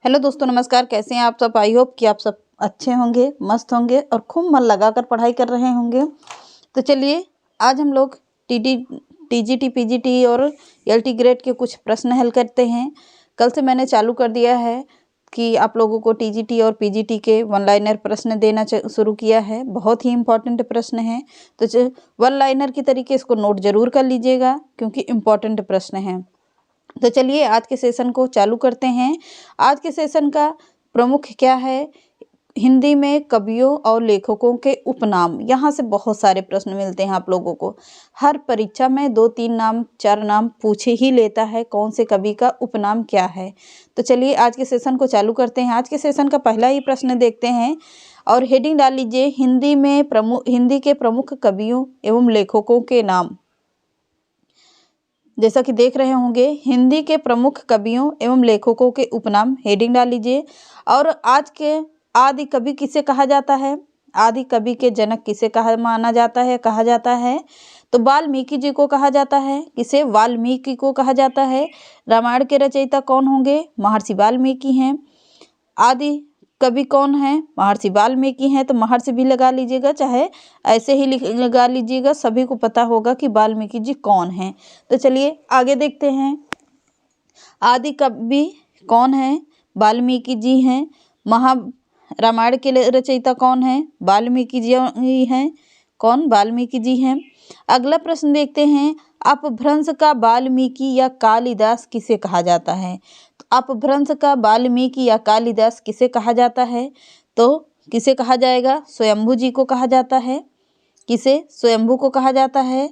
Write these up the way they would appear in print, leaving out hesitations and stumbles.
Hello दोस्तों, नमस्कार। कैसे हैं आप सब? आई होप कि आप सब अच्छे होंगे, मस्त होंगे और खूब मन लगाकर पढ़ाई कर रहे होंगे। तो चलिए, आज हम लोग टीजीटी पीजीटी और एलटी ग्रेड के कुछ प्रश्न हल करते हैं। कल से मैंने चालू कर दिया है कि आप लोगों को टीजीटी और पीजीटी के वन लाइनर प्रश्न देना शुरू किया है। बहुत ही इम्पोर्टेंट प्रश्न हैं, तो वन लाइनर की तरीके इसको नोट जरूर कर लीजिएगा क्योंकि इम्पोर्टेंट प्रश्न हैं। तो चलिए आज के सेशन को चालू करते हैं। आज के सेशन का प्रमुख क्या है? हिंदी में कवियों और लेखकों के उपनाम। यहाँ से बहुत सारे प्रश्न मिलते हैं आप लोगों को। हर परीक्षा में 2-3 नाम 4 नाम पूछे ही लेता है कौन से कवि का उपनाम क्या है। तो चलिए आज के सेशन को चालू करते हैं। आज के सेशन का पहला ही प्रश्न देखते हैं और हेडिंग डाल लीजिए, हिंदी के प्रमुख कवियों एवं लेखकों के नाम। जैसा कि देख रहे होंगे, हिंदी के प्रमुख कवियों एवं लेखकों के उपनाम, हेडिंग डाल लीजिए। और आज के आदि कवि किसे कहा जाता है? आदि कवि के जनक किसे कहा जाता है? तो वाल्मीकि जी को कहा जाता है। किसे? वाल्मीकि को कहा जाता है। रामायण के रचयिता कौन होंगे? महर्षि वाल्मीकि हैं। आदि कवि कौन है? महर्षि वाल्मीकि हैं। तो महर्षि भी लगा लीजिएगा, चाहे ऐसे ही लगा लीजिएगा, सभी को पता होगा कि वाल्मीकि जी कौन हैं। तो चलिए आगे देखते हैं। आदि कवि कौन है? वाल्मीकि जी हैं। रामायण के रचयिता कौन है? वाल्मीकि जी हैं। कौन? वाल्मीकि जी हैं। अगला प्रश्न देखते हैं। अपभ्रंश का वाल्मीकि या कालिदास किसे कहा जाता है? तो अपभ्रंश का वाल्मीकि या कालिदास किसे कहा जाता है? तो किसे कहा जाएगा? स्वयंभू जी को कहा जाता है। किसे? स्वयंभू को कहा जाता है।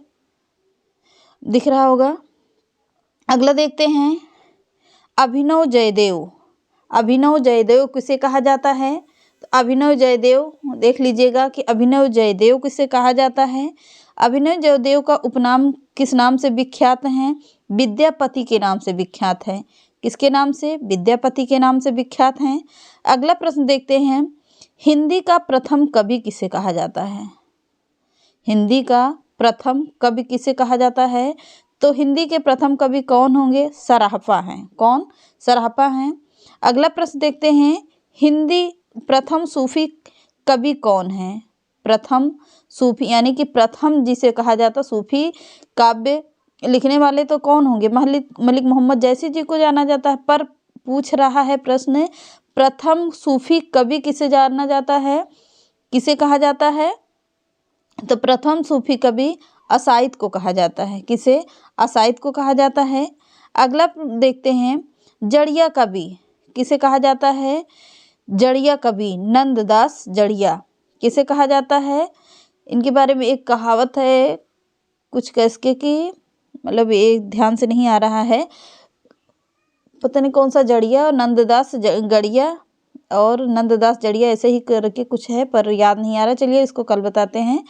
दिख रहा होगा। अगला देखते हैं। अभिनव जयदेव। अभिनव जयदेव किसे कहा जाता है? तो अभिनव जयदेव देख लीजिएगा कि अभिनव जयदेव किसे कहा जाता है। अभिनव जयदेव का उपनाम किस नाम से विख्यात हैं? विद्यापति के नाम से विख्यात है। किसके नाम से? विद्यापति के नाम से विख्यात हैं। अगला प्रश्न देखते हैं। हिंदी का प्रथम कवि किसे कहा जाता है? हिंदी का प्रथम कवि किसे कहा जाता है? तो हिंदी के प्रथम कवि कौन होंगे? सराफा हैं। कौन? सराफा हैं। अगला प्रश्न देखते हैं। हिंदी प्रथम सूफी कवि कौन है? प्रथम सूफी यानी कि प्रथम जिसे कहा जाता सूफी काव्य लिखने वाले तो कौन होंगे? मलिक मोहम्मद जैसी जी को जाना जाता है। पर पूछ रहा है प्रश्न, प्रथम सूफी कवि किसे जाना जाता है? किसे कहा जाता है? तो प्रथम सूफी कवि असाइद को कहा जाता है। किसे? असाइद को कहा जाता है। अगला देखते हैं। जड़िया कवि किसे कहा जाता है? जड़िया कवि नंददास जड़िया किसे कहा जाता है? इनके बारे में एक कहावत है कुछ कैसे कि मतलब एक ध्यान से नहीं आ रहा है, पता नहीं कौन सा जड़िया और नंददास गड़िया और नंददास जड़िया ऐसे ही करके कुछ है, पर याद नहीं आ रहा। चलिए इसको कल बताते हैं।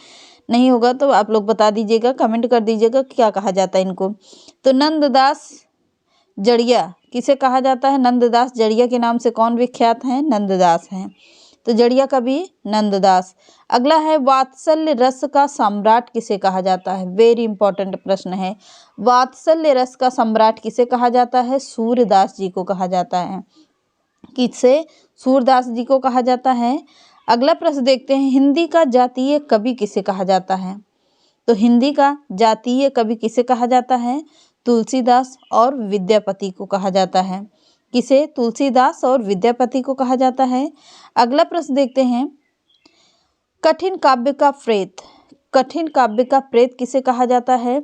नहीं होगा तो आप लोग बता दीजिएगा, कमेंट कर दीजिएगा क्या कहा जाता है इनको। तो नंददास जड़िया किसे कहा जाता है? नंददास जड़िया के नाम से कौन विख्यात हैं? नंददास हैं। तो जड़िया कवि नंददास। अगला है। वात्सल्य रस का सम्राट किसे कहा जाता है? वेरी इंपॉर्टेंट प्रश्न है। वात्सल्य रस का सम्राट किसे कहा जाता है? सूरदास जी को कहा जाता है। किसे? सूरदास जी को कहा जाता है। अगला प्रश्न देखते हैं। हिंदी का जातीय कवि किसे कहा जाता है? तो हिंदी का जातीय कवि किसे कहा जाता है? तुलसीदास और विद्यापति को कहा जाता है। किसे? तुलसीदास और विद्यापति को कहा जाता है। अगला प्रश्न देखते हैं। कठिन काव्य का प्रेत। कठिन काव्य का प्रेत किसे कहा जाता है?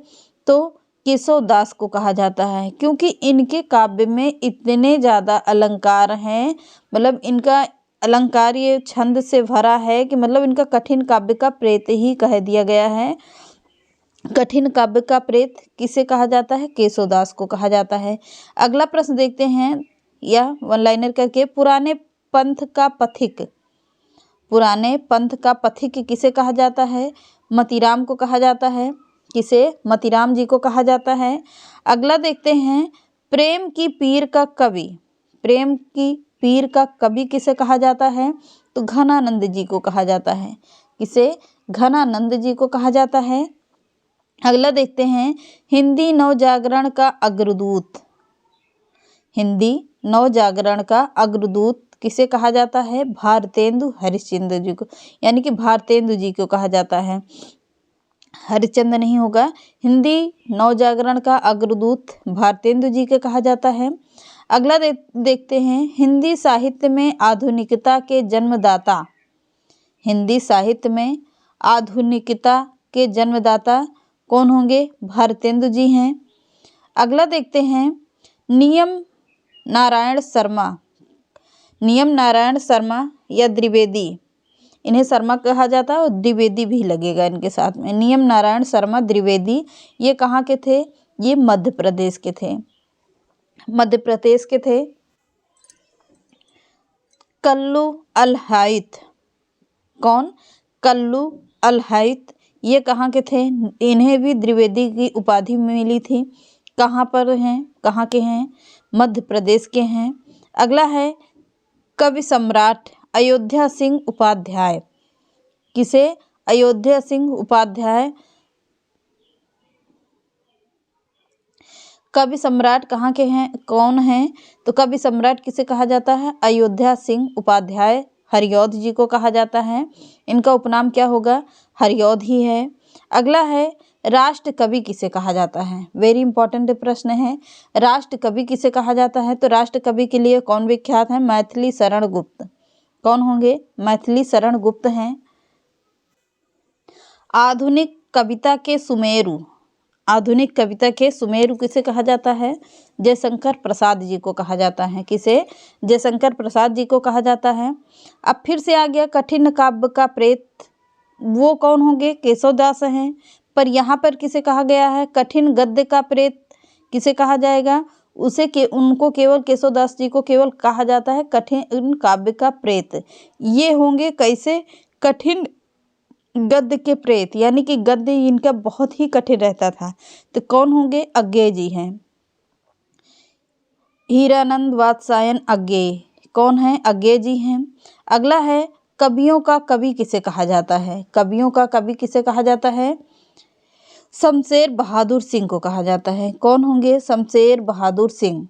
तो केशव दास को कहा जाता है, क्योंकि इनके काव्य में इतने ज़्यादा अलंकार हैं, मतलब इनका अलंकारीय छंद से भरा है कि मतलब इनका कठिन काव्य का प्रेत ही कह दिया गया है। कठिन काव्य का प्रेत किसे कहा जाता है? केशवदास को कहा जाता है। अगला प्रश्न देखते हैं या वन लाइनर करके। पुराने पंथ का पथिक। पुराने पंथ का पथिक किसे कहा जाता है? मतीराम को कहा जाता है। किसे? मतीराम जी को कहा जाता है। अगला देखते हैं। प्रेम की पीर का कवि। प्रेम की पीर का कवि किसे कहा जाता है? तो घनानंद जी को कहा जाता है। किसे? घनानंद जी को कहा जाता है। अगला देखते हैं। हिंदी नवजागरण का अग्रदूत। हिंदी नवजागरण का अग्रदूत किसे कहा जाता है? भारतेंदु हरिश्चंद्र जी को, यानी कि भारतेंदु जी को कहा जाता है, हरिश्चंद्र नहीं होगा। हिंदी नवजागरण का अग्रदूत भारतेंदु जी के कहा जाता है। अगला देखते हैं, हिंदी साहित्य में आधुनिकता के जन्मदाता। हिंदी साहित्य में आधुनिकता के जन्मदाता कौन होंगे? भारतेंदु जी हैं। अगला देखते हैं, नियम नारायण शर्मा। नियम नारायण शर्मा या द्विवेदी, इन्हें शर्मा कहा जाता है और द्विवेदी भी लगेगा इनके साथ में। नियम नारायण शर्मा द्विवेदी, ये कहाँ के थे? ये मध्य प्रदेश के थे, मध्य प्रदेश के थे। कल्लू अलहाइत, कौन? कल्लू अलहाइत, ये कहाँ के थे? इन्हें भी द्विवेदी की उपाधि मिली थी। कहाँ पर हैं? कहाँ के हैं? मध्य प्रदेश के हैं। अगला है कवि सम्राट अयोध्या सिंह उपाध्याय। किसे? अयोध्या सिंह उपाध्याय। कवि सम्राट कहाँ के हैं? कौन हैं? तो कवि सम्राट किसे कहा जाता है? अयोध्या सिंह उपाध्याय हरिऔध जी को कहा जाता है। इनका उपनाम क्या होगा? हरिऔध ही है। अगला है राष्ट्र कवि किसे कहा जाता है? वेरी इंपॉर्टेंट प्रश्न है। राष्ट्र कवि किसे कहा जाता है? तो राष्ट्र कवि के लिए कौन विख्यात है? मैथिली शरण गुप्त। कौन होंगे? मैथिली शरण गुप्त हैं। आधुनिक कविता के सुमेरु, आधुनिक कविता के सुमेरु किसे कहा जाता है? जयशंकर प्रसाद जी को कहा जाता है। किसे? जयशंकर प्रसाद जी को कहा जाता है। अब फिर से आ गया कठिन काव्य का प्रेत, वो कौन होंगे? केशवदास हैं। पर यहाँ पर किसे कहा गया है? कठिन गद्य का प्रेत किसे कहा जाएगा? उनको केवल केशवदास जी को केवल कहा जाता है कठिन काव्य का प्रेत। ये होंगे कैसे? कठिन गद्य के प्रेत, यानी कि गद्य इनका बहुत ही कठिन रहता था। तो कौन होंगे? अज्ञेय जी हैं। हीरानंद वात्स्यायन अज्ञेय, कौन है? अज्ञेय जी हैं। अगला है कवियों का कवि किसे कहा जाता है? कवियों का कवि किसे कहा जाता है? शमशेर बहादुर सिंह को कहा जाता है। कौन होंगे? शमशेर बहादुर सिंह।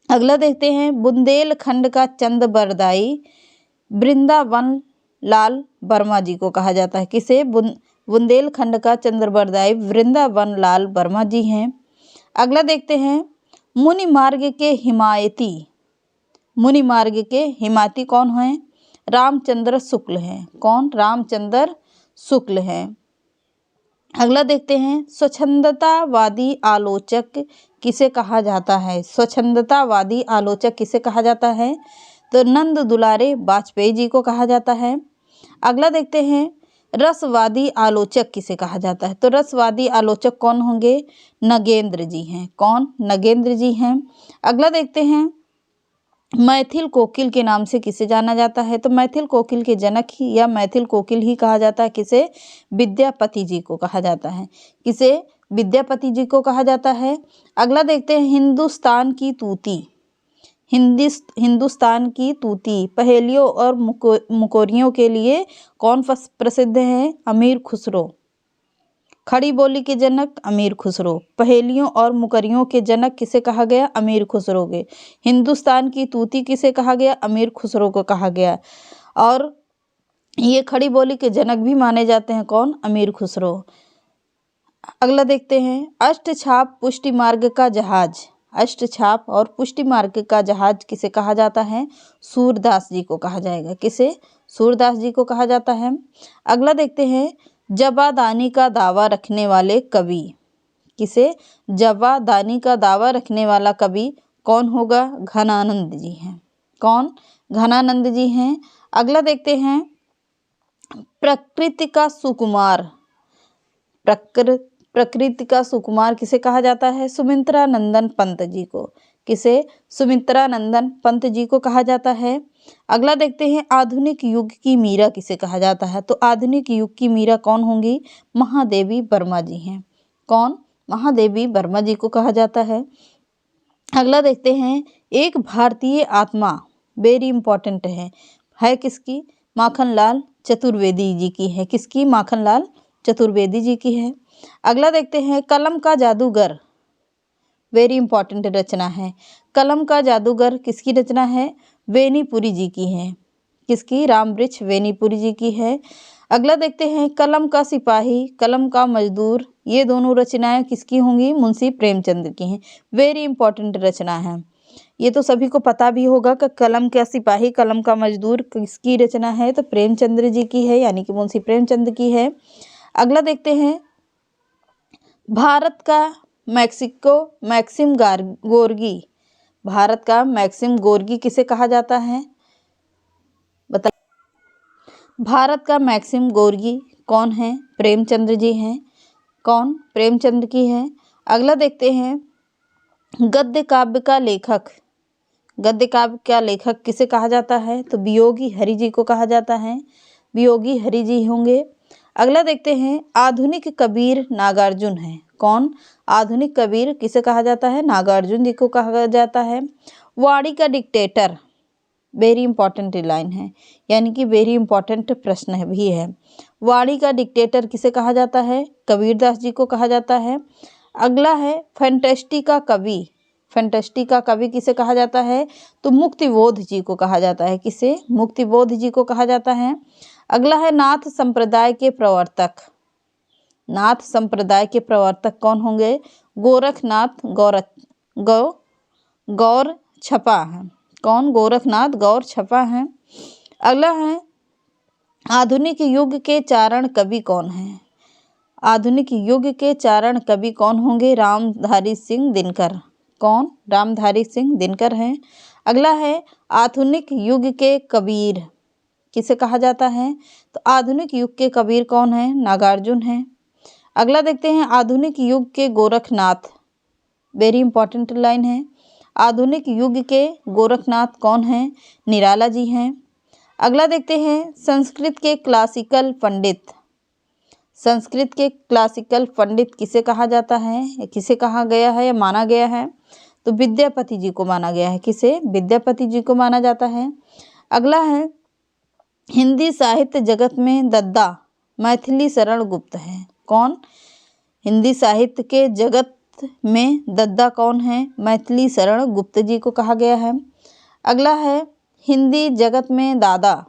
अगला देखते हैं, बुंदेलखंड का चंद बरदाई वृंदावन लाल वर्मा जी को कहा जाता है। किसे? बुंदेलखंड का चंद्रबरदाई वृंदावन लाल वर्मा जी हैं। अगला देखते हैं, मुनि मार्ग के हिमायती, मुनि मार्ग के हिमायती कौन हैं? रामचंद्र शुक्ल हैं। कौन? रामचंद्र शुक्ल हैं। अगला देखते हैं, स्वच्छंदतावादी आलोचक किसे कहा जाता है? स्वच्छंदतावादी आलोचक किसे कहा जाता है? तो नंद दुलारे वाजपेयी जी को कहा जाता है। अगला देखते हैं, रसवादी आलोचक किसे कहा जाता है? तो रसवादी आलोचक कौन होंगे? नगेंद्र जी हैं। कौन? नगेंद्र जी हैं। अगला देखते हैं, मैथिल कोकिल के नाम से किसे जाना जाता है? तो मैथिल कोकिल के जनक ही या मैथिल कोकिल ही कहा जाता है। किसे? विद्यापति जी को कहा जाता है। किसे? विद्यापति जी को कहा जाता है। अगला देखते हैं, हिंदुस्तान की तूती, हिंदुस्तान की तूती पहेलियों और मुकोरियों के लिए कौन प्रसिद्ध है? अमीर खुसरो। खड़ी बोली के जनक अमीर खुसरो, पहेलियों और मुकरियों के जनक किसे कहा गया? अमीर खुसरो के। हिंदुस्तान की तूती किसे कहा गया? अमीर खुसरो को कहा गया। और ये खड़ी बोली के जनक भी माने जाते हैं। कौन? अमीर खुसरो। अगला देखते हैं, अष्टछाप पुष्टि मार्ग का जहाज, अष्टछाप और पुष्टि मार्ग का जहाज किसे कहा जाता है? सूरदास जी को कहा जाएगा। किसे? सूरदास जी को कहा जाता है। अगला देखते हैं, जवादानी का दावा रखने वाले कवि, किसे? जवादानी का दावा रखने वाला कवि कौन होगा? घनानंद जी हैं। कौन? घनानंद जी हैं। अगला देखते हैं, प्रकृति का सुकुमार, प्रकृति का सुकुमार किसे कहा जाता है? सुमित्रा नंदन पंत जी को। किसे? सुमित्रा नंदन पंत जी को कहा जाता है। अगला देखते हैं, आधुनिक युग की मीरा किसे कहा जाता है? तो आधुनिक युग की मीरा कौन होंगी? महादेवी वर्मा जी हैं। कौन? महादेवी वर्मा जी को कहा जाता है। अगला देखते हैं, एक भारतीय आत्मा, वेरी इंपॉर्टेंट है किसकी? माखनलाल चतुर्वेदी जी की है। किसकी? माखनलाल चतुर्वेदी जी की है। अगला देखते हैं, कलम का जादूगर, वेरी इंपॉर्टेंट रचना है। कलम का जादूगर किसकी रचना है? वेनीपुरी जी की है। किसकी? रामवृक्ष वेनीपुरी जी की है। अगला देखते हैं, कलम का सिपाही, कलम का मजदूर, ये दोनों रचनाएं किसकी होंगी? मुंशी प्रेमचंद की हैं। वेरी इंपॉर्टेंट रचना है। ये तो सभी को पता भी होगा कि कलम का सिपाही, कलम का मजदूर किसकी रचना है? तो प्रेमचंद्र जी की है, यानी कि मुंशी प्रेमचंद की है। अगला देखते हैं, भारत का मैक्सिम गोर्की, भारत का मैक्सिम गोर्की किसे कहा जाता है? बता। भारत का मैक्सिम गोर्की कौन है? प्रेमचंद्र जी हैं। कौन? प्रेमचंद की है। अगला देखते हैं, गद्य काव्य का लेखक, गद्य काव्य का लेखक किसे कहा जाता है? तो वियोगी हरि जी को कहा जाता है। वियोगी हरि जी होंगे। अगला देखते हैं, आधुनिक कबीर नागार्जुन है। कौन? आधुनिक कबीर किसे कहा जाता है? नागार्जुन जी को कहा जाता है। वाणी का डिक्टेटर, वेरी इंपॉर्टेंट लाइन है, यानी कि वेरी इंपॉर्टेंट प्रश्न भी है। वाणी का डिक्टेटर किसे कहा जाता है? कबीरदास जी को कहा जाता है। अगला है, फैंटेस्टी का कवि, फैंटेस्टी का कवि किसे कहा जाता है? तो मुक्तिबोध जी को कहा जाता है। किसे? मुक्तिबोध जी को कहा जाता है। अगला है, नाथ संप्रदाय के प्रवर्तक, नाथ संप्रदाय के प्रवर्तक कौन होंगे? गोरखनाथ गौर छपा है। कौन? गोरखनाथ गौर छपा है। अगला है, आधुनिक युग के चारण कवि कौन है? आधुनिक युग के चारण कवि कौन होंगे? रामधारी सिंह दिनकर। कौन? रामधारी सिंह दिनकर हैं। अगला है, आधुनिक युग के कबीर किसे कहा जाता है? तो आधुनिक युग के कबीर कौन है? नागार्जुन हैं। अगला देखते हैं, आधुनिक युग के गोरखनाथ, वेरी इंपॉर्टेंट लाइन है। आधुनिक युग के गोरखनाथ कौन हैं? निराला जी हैं। अगला देखते हैं, संस्कृत के क्लासिकल पंडित, संस्कृत के क्लासिकल पंडित किसे कहा जाता है? किसे कहा गया है या माना गया है? तो विद्यापति जी को माना गया है। किसे? विद्यापति जी को माना जाता है। अगला है, हिंदी साहित्य जगत में दद्दा मैथिली शरण गुप्त है। कौन? हिंदी साहित्य के जगत में दद्दा कौन है? मैथिली शरण गुप्त जी को कहा गया है। अगला है, हिंदी जगत में दादा,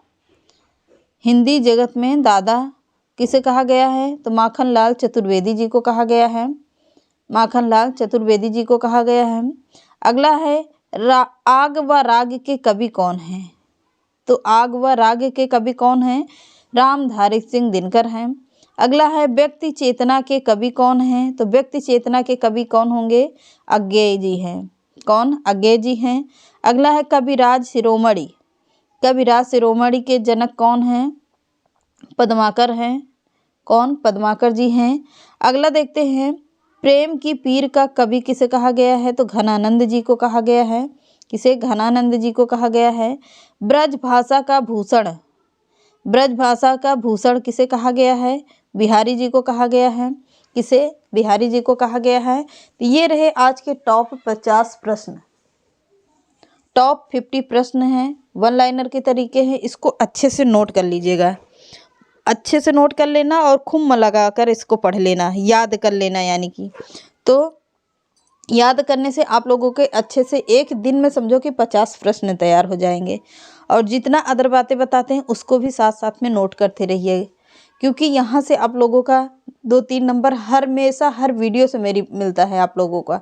हिंदी जगत में दादा किसे कहा गया है? तो माखनलाल चतुर्वेदी जी को कहा गया है। माखनलाल चतुर्वेदी जी को कहा गया है। अगला है, आग व राग के कवि कौन हैं? तो आग व राग के कवि कौन हैं? रामधारी सिंह दिनकर हैं। अगला है, व्यक्ति चेतना के कवि कौन हैं? तो व्यक्ति चेतना के कवि कौन होंगे? अज्ञेय जी हैं। कौन? अज्ञेय जी हैं। अगला है, कविराज शिरोमणि, कविराज शिरोमणि के जनक कौन हैं? पद्माकर हैं। कौन? पद्माकर जी हैं। अगला देखते हैं, प्रेम की पीर का कवि किसे कहा गया है? तो घनानंद जी को कहा गया है। किसे? घनानंद जी को कहा गया है। ब्रज भाषा का भूषण, ब्रज भाषा का भूषण किसे कहा गया है? बिहारी जी को कहा गया है। किसे? बिहारी जी को कहा गया है। तो ये रहे आज के टॉप 50 प्रश्न। टॉप 50 प्रश्न हैं, वन लाइनर के तरीके हैं। इसको अच्छे से नोट कर लीजिएगा, अच्छे से नोट कर लेना और खूब मन लगा कर इसको पढ़ लेना, याद कर लेना, यानी कि तो याद करने से आप लोगों के अच्छे से एक दिन में समझो कि 50 प्रश्न तैयार हो जाएंगे। और जितना अदर बातें बताते हैं उसको भी साथ साथ में नोट करते रहिए, क्योंकि यहाँ से आप लोगों का 2-3 नंबर हमेशा हर वीडियो से मेरी मिलता है आप लोगों का।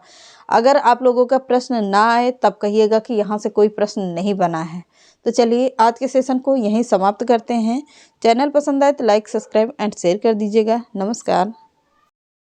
अगर आप लोगों का प्रश्न ना आए तब कहिएगा कि यहाँ से कोई प्रश्न नहीं बना है। तो चलिए आज के सेशन को यहीं समाप्त करते हैं। चैनल पसंद आए तो लाइक, सब्सक्राइब एंड शेयर कर दीजिएगा। नमस्कार।